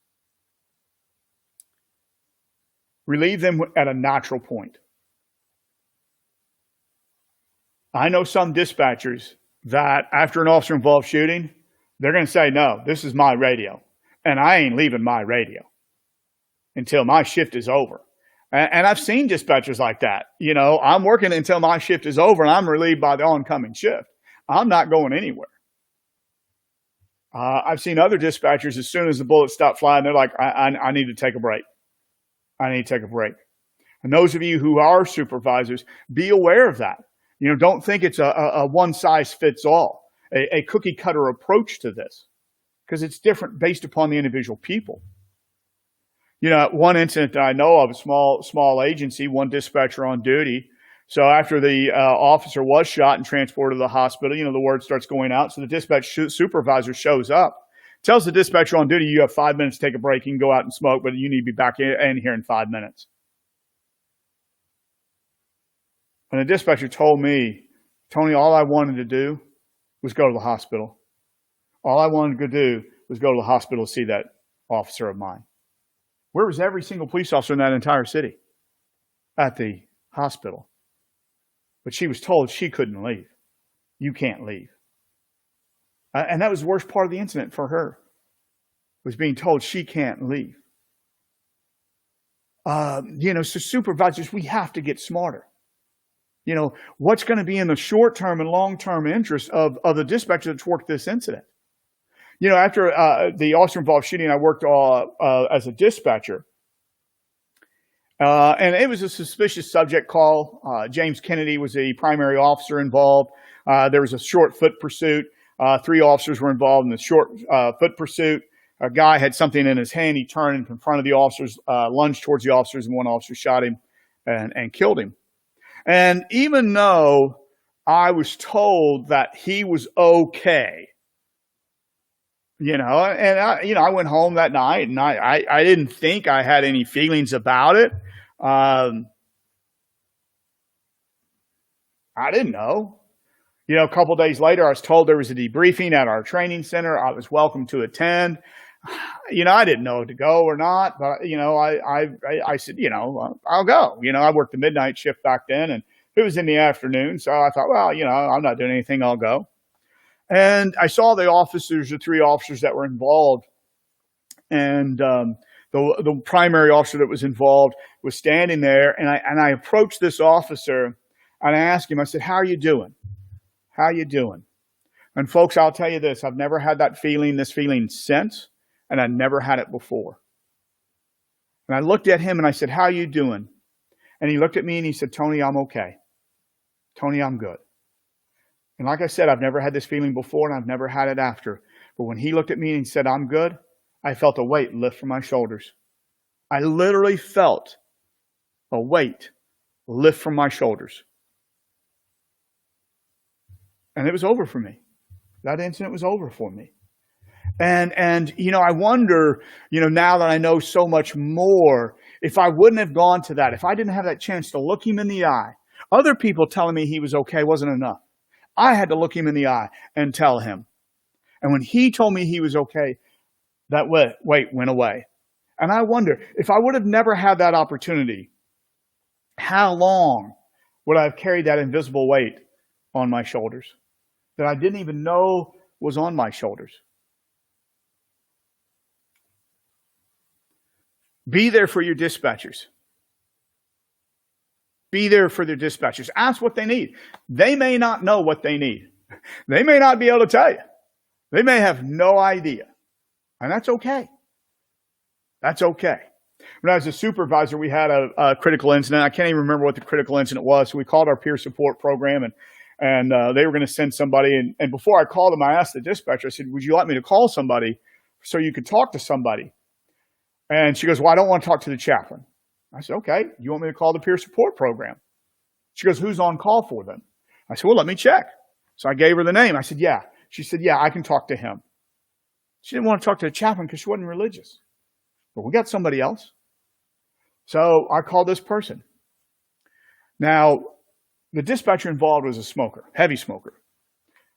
Relieve them at a natural point. I know some dispatchers that after an officer-involved shooting, they're going to say, no, this is my radio, and I ain't leaving my radio until my shift is over. And I've seen dispatchers like that. I'm working until my shift is over, and I'm relieved by the oncoming shift. I'm not going anywhere. I've seen other dispatchers, as soon as the bullets stop flying, they're like, I need to take a break. I need to take a break. And those of you who are supervisors, be aware of that. Don't think it's a one-size-fits-all, a cookie-cutter approach to this, because it's different based upon the individual people. One incident that I know of, a small agency, one dispatcher on duty. So after the officer was shot and transported to the hospital, the word starts going out. So the dispatch supervisor shows up, tells the dispatcher on duty, you have 5 minutes to take a break. You can go out and smoke, but you need to be back in here in 5 minutes. And the dispatcher told me, Tony, all I wanted to do was go to the hospital. All I wanted to do was go to the hospital to see that officer of mine. Where was every single police officer in that entire city? At the hospital. But she was told she couldn't leave. You can't leave. And that was the worst part of the incident for her, was being told she can't leave. So supervisors, we have to get smarter. What's going to be in the short-term and long-term interest of the dispatcher that's worked this incident? After the officer-involved shooting, I worked as a dispatcher. And it was a suspicious subject call. James Kennedy was the primary officer involved. There was a short foot pursuit. 3 officers were involved in the short foot pursuit. A guy had something in his hand. He turned and confronted the officers, lunged towards the officers, and one officer shot him and killed him. And even though I was told that he was okay, I went home that night, and I didn't think I had any feelings about it. I didn't know. A couple of days later, I was told there was a debriefing at our training center. I was welcome to attend. I didn't know to go or not, but, I said, I'll go. I worked the midnight shift back then, and it was in the afternoon. So I thought, well, I'm not doing anything. I'll go. And I saw the 3 officers that were involved. And the primary officer that was involved was standing there. And I approached this officer, and I asked him, I said, how are you doing? How are you doing? And folks, I'll tell you this, I've never had this feeling since. And I never had it before. And I looked at him and I said, how are you doing? And he looked at me and he said, Tony, I'm okay. Tony, I'm good. And like I said, I've never had this feeling before, and I've never had it after. But when he looked at me and said, I'm good, I felt a weight lift from my shoulders. I literally felt a weight lift from my shoulders. And it was over for me. That incident was over for me. And I wonder, now that I know so much more, if I wouldn't have gone to that, if I didn't have that chance to look him in the eye, other people telling me he was okay wasn't enough. I had to look him in the eye and tell him. And when he told me he was okay, that weight went away. And I wonder, if I would have never had that opportunity, how long would I have carried that invisible weight on my shoulders that I didn't even know was on my shoulders? Be there for your dispatchers. Be there for their dispatchers. Ask what they need. They may not know what they need. They may not be able to tell you. They may have no idea. And that's okay. That's okay. When I was a supervisor, we had a critical incident. I can't even remember what the critical incident was. So we called our peer support program, and they were going to send somebody. And before I called them, I asked the dispatcher, I said, would you like me to call somebody so you could talk to somebody? And she goes, well, I don't want to talk to the chaplain. I said, okay, you want me to call the peer support program? She goes, who's on call for them? I said, well, let me check. So I gave her the name. I said, yeah. She said, yeah, I can talk to him. She didn't want to talk to the chaplain because she wasn't religious. But we got somebody else. So I called this person. Now, the dispatcher involved was a smoker, heavy smoker.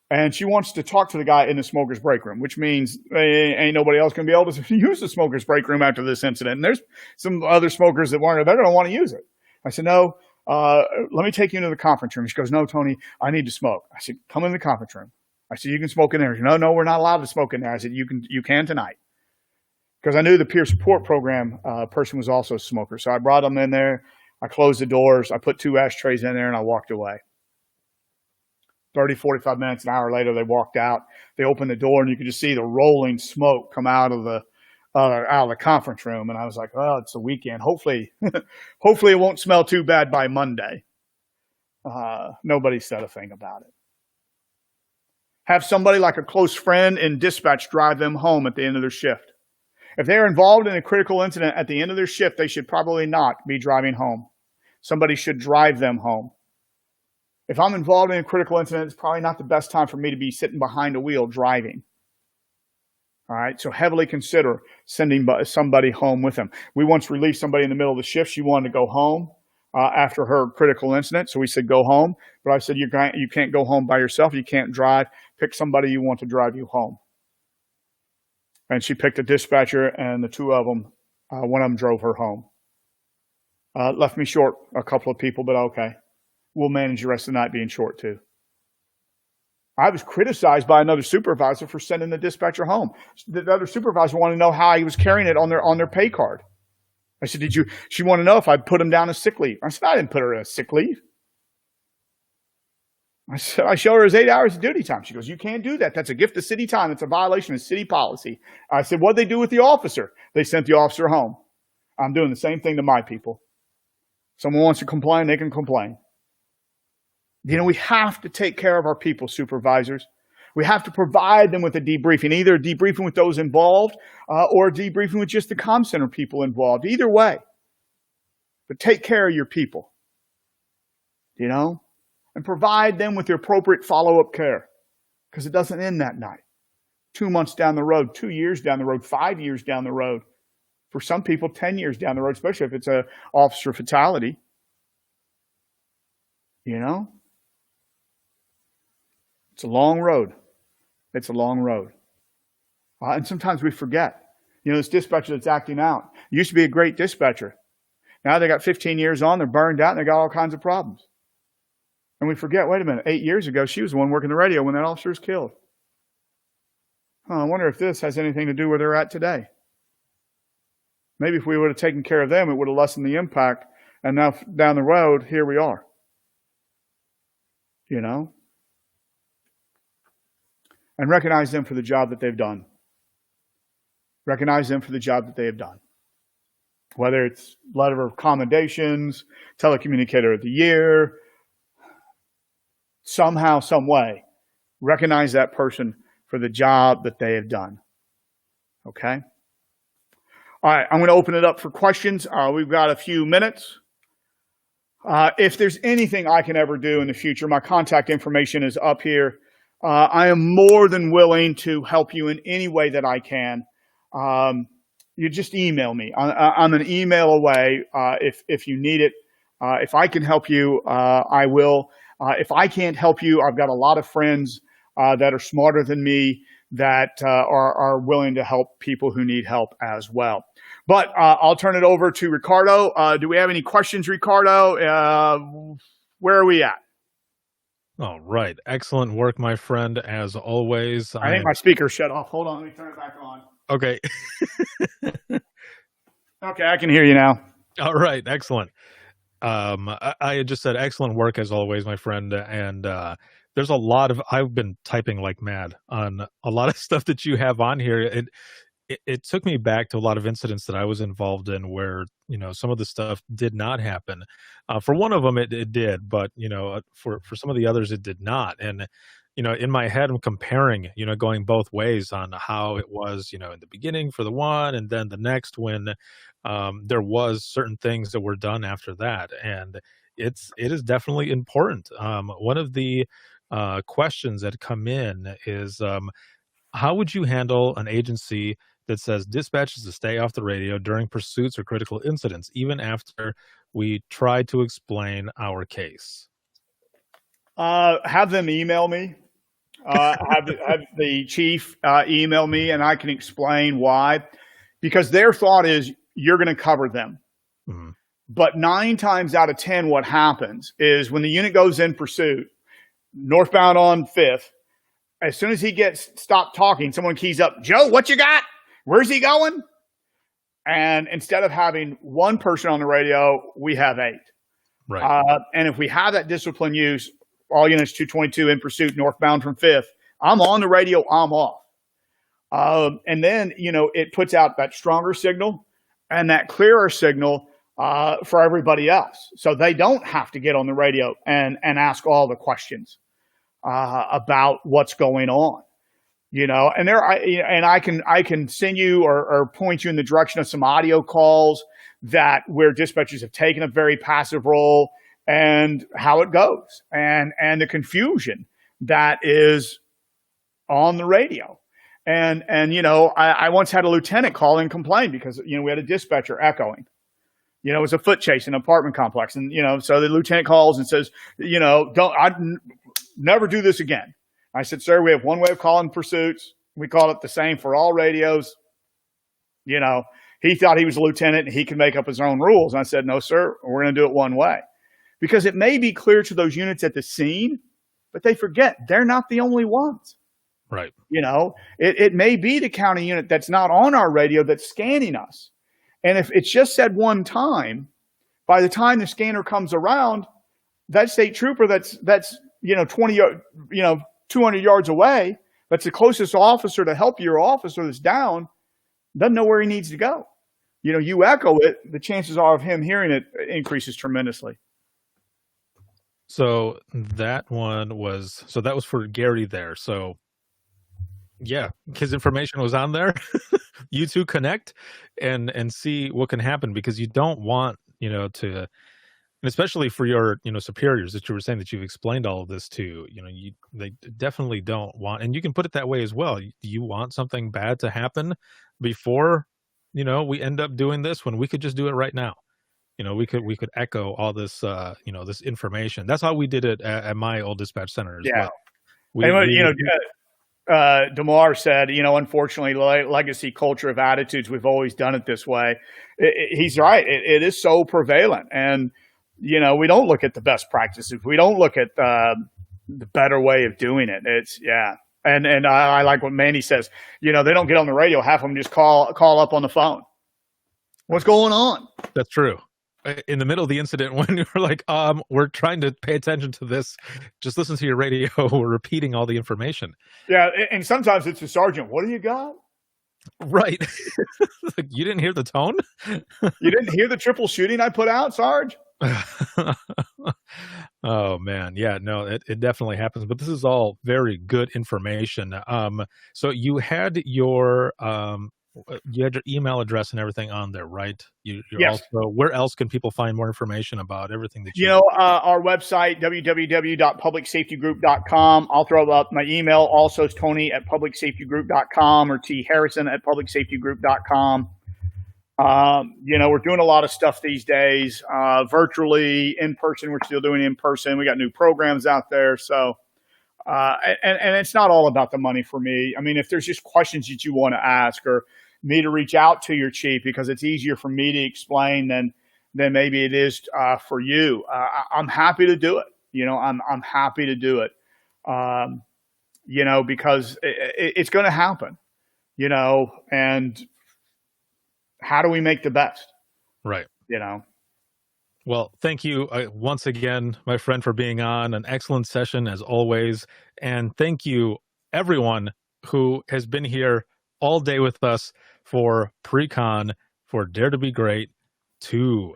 And she wants to talk to the guy in the smoker's break room, which means ain't nobody else going to be able to use the smoker's break room after this incident. And there's some other smokers that weren't, they're going to want to use it. I said, no, let me take you into the conference room. She goes, no, Tony, I need to smoke. I said, come in the conference room. I said, you can smoke in there. She said, no, we're not allowed to smoke in there. I said, you can tonight. Because I knew the peer support program person was also a smoker. So I brought them in there. I closed the doors. I put 2 ashtrays in there, and I walked away. 30, 45 minutes, an hour later, they walked out. They opened the door, and you could just see the rolling smoke come out of the conference room. And I was like, well, it's the weekend. Hopefully it won't smell too bad by Monday. Nobody said a thing about it. Have somebody like a close friend in dispatch drive them home at the end of their shift. If they're involved in a critical incident at the end of their shift, they should probably not be driving home. Somebody should drive them home. If I'm involved in a critical incident, it's probably not the best time for me to be sitting behind a wheel driving. All right, so heavily consider sending somebody home with them. We once released somebody in the middle of the shift. She wanted to go home after her critical incident, so we said, go home. But I said, you can't go home by yourself. You can't drive. Pick somebody you want to drive you home. And she picked a dispatcher, and the 2 of them, one of them drove her home. Left me short a couple of people, but okay. We'll manage the rest of the night being short too. I was criticized by another supervisor for sending the dispatcher home. The other supervisor wanted to know how he was carrying it on their pay card. I said, she wanted to know if I'd put him down as sick leave. I said, I didn't put her as sick leave. I said, I showed her his 8 hours of duty time. She goes, you can't do that. That's a gift of city time. It's a violation of city policy. I said, what'd they do with the officer? They sent the officer home. I'm doing the same thing to my people. Someone wants to complain, they can complain. You know, we have to take care of our people, supervisors. We have to provide them with a debriefing, either a debriefing with those involved or a debriefing with just the comm center people involved. Either way. But take care of your people, you know, and provide them with the appropriate follow-up care, because it doesn't end that night. 2 months down the road, 2 years down the road, 5 years down the road. For some people, 10 years down the road, especially if it's an officer fatality. You know? It's a long road. It's a long road. And sometimes we forget. You know, this dispatcher that's acting out used to be a great dispatcher. Now they got 15 years on, they're burned out, and they got all kinds of problems. And we forget, wait a minute, 8 years ago, she was the one working the radio when that officer was killed. I wonder if this has anything to do where they're at today. Maybe if we would have taken care of them, it would have lessened the impact. And now down the road, here we are. You know? And recognize them for the job that they've done. Recognize them for the job that they have done. Whether it's letter of commendations, telecommunicator of the year, somehow, some way, recognize that person for the job that they have done. Okay? All right, I'm going to open it up for questions. We've got a few minutes. If there's anything I can ever do in the future, my contact information is up here. I am more than willing to help you in any way that I can. You just email me. I'm an email away if you need it. If I can help you, I will. If I can't help you, I've got a lot of friends that are smarter than me that are willing to help people who need help as well. But I'll turn it over to Ricardo. Do we have any questions, Ricardo? Where are we at? All right. Excellent work, my friend, as always. I think my speaker shut off. Hold on. Let me turn it back on. Okay. Okay, I can hear you now. All right. Excellent. I just said excellent work as always, my friend. And there's a lot of I've been typing like mad on a lot of stuff that you have on here. It took me back to a lot of incidents that I was involved in where, some of the stuff did not happen. For one of them, it did, but, for some of the others, it did not. And, in my head, I'm comparing, going both ways on how it was, in the beginning for the one and then the next when there was certain things that were done after that. And it is definitely important. One of the questions that come in is, how would you handle an agency that says dispatches to stay off the radio during pursuits or critical incidents, even after we try to explain our case? Have them email me. Have the chief email me, and I can explain why. Because their thought is you're going to cover them. Mhm. But 9 times out of 10, what happens is when the unit goes in pursuit, northbound on 5th, as soon as he gets stopped talking, someone keys up, Joe, what you got? Where's he going? And instead of having one person on the radio, we have 8. Right. And if we have that discipline use, all units 222 in pursuit, northbound from 5th, I'm on the radio, I'm off. And then, it puts out that stronger signal and that clearer signal for everybody else. So they don't have to get on the radio and ask all the questions about what's going on. And I can send you or point you in the direction of some audio calls that where dispatchers have taken a very passive role and how it goes and the confusion that is on the radio. And I once had a lieutenant call and complain because, we had a dispatcher echoing. It was a foot chase in an apartment complex. And, so the lieutenant calls and says, never do this again. I said, sir, we have one way of calling pursuits. We call it the same for all radios. He thought he was a lieutenant and he could make up his own rules. And I said, no, sir, we're going to do it one way. Because it may be clear to those units at the scene, but they forget they're not the only ones. Right. It may be the county unit that's not on our radio that's scanning us. And if it's just said one time, by the time the scanner comes around, that state trooper that's 20, 200 yards away, that's the closest officer to help your officer that's down, doesn't know where he needs to go. You echo it, the chances are of him hearing it increases tremendously. So that was for Gary there. So yeah, his information was on there. You two connect and see what can happen, because you don't want, to, and especially for your, superiors that you were saying that you've explained all of this to, they definitely don't want, and you can put it that way as well. You want something bad to happen before, we end up doing this, when we could just do it right now. We could echo all this, this information. That's how we did it at my old dispatch center as well. DeMar said, unfortunately, legacy culture of attitudes, we've always done it this way. He's right. It is so prevalent. And, we don't look at the best practices. We don't look at the better way of doing it. And I like what Manny says. They don't get on the radio. Half of them just call up on the phone. What's going on? That's true. In the middle of the incident, when you're like, we're trying to pay attention to this, just listen to your radio. We're repeating all the information. Yeah, and sometimes it's the sergeant. What do you got? Right. Like, you didn't hear the tone? You didn't hear the triple shooting I put out, Sarge? Oh man, yeah, no, it definitely happens. But this is all very good information. So you had your email address and everything on there, right? You're yes. Also, where else can people find more information about everything that our website, www.publicsafetygroup.com. I'll throw up my email. Also, is Tony@publicsafetygroup.com or tharrison@publicsafetygroup.com. We're doing a lot of stuff these days, virtually, in person. We're still doing in person. We got new programs out there. So, and it's not all about the money for me. I mean, if there's just questions that you want to ask, or me to reach out to your chief because it's easier for me to explain than maybe it is for you, I'm happy to do it. I'm happy to do it. Because it's going to happen. And how do we make the best? Right. Well, thank you once again, my friend, for being on. An excellent session as always. And thank you, everyone who has been here all day with us for Precon for Dare to Be Great 2.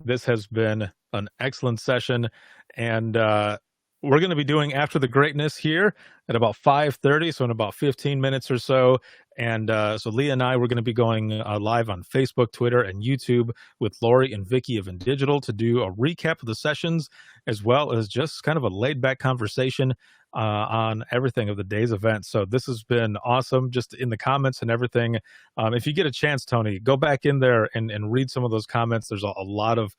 This has been an excellent session. And we're going to be doing After the Greatness here at about 5:30, so in about 15 minutes or so. And so Leah and I, we're going to be going live on Facebook, Twitter, and YouTube with Lori and Vicky of InDigital to do a recap of the sessions, as well as just kind of a laid-back conversation on everything of the day's event. So this has been awesome, just in the comments and everything. If you get a chance, Tony, go back in there and read some of those comments. There's a lot of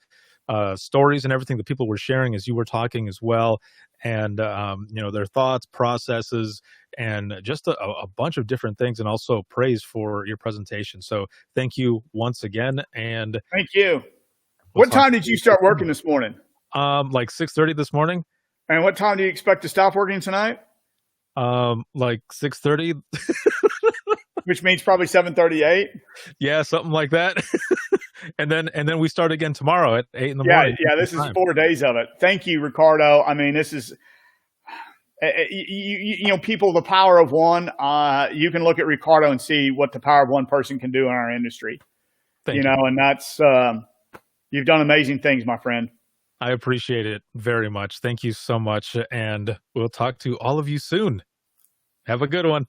stories and everything that people were sharing as you were talking as well, and their thoughts, processes, and just a bunch of different things, and also praise for your presentation. So thank you once again, and Thank you. we'll What time did you start working this morning? like 6:30 this morning. And what time do you expect to stop working tonight? Like 6:30. Which means probably 7:38. Yeah, something like that. and then we start again tomorrow at 8 in the morning. Yeah, this is 4 days of it. Thank you, Ricardo. I mean, this is people, the power of one. You can look at Ricardo and see what the power of one person can do in our industry. Thank you. And that's you've done amazing things, my friend. I appreciate it very much. Thank you so much, and we'll talk to all of you soon. Have a good one.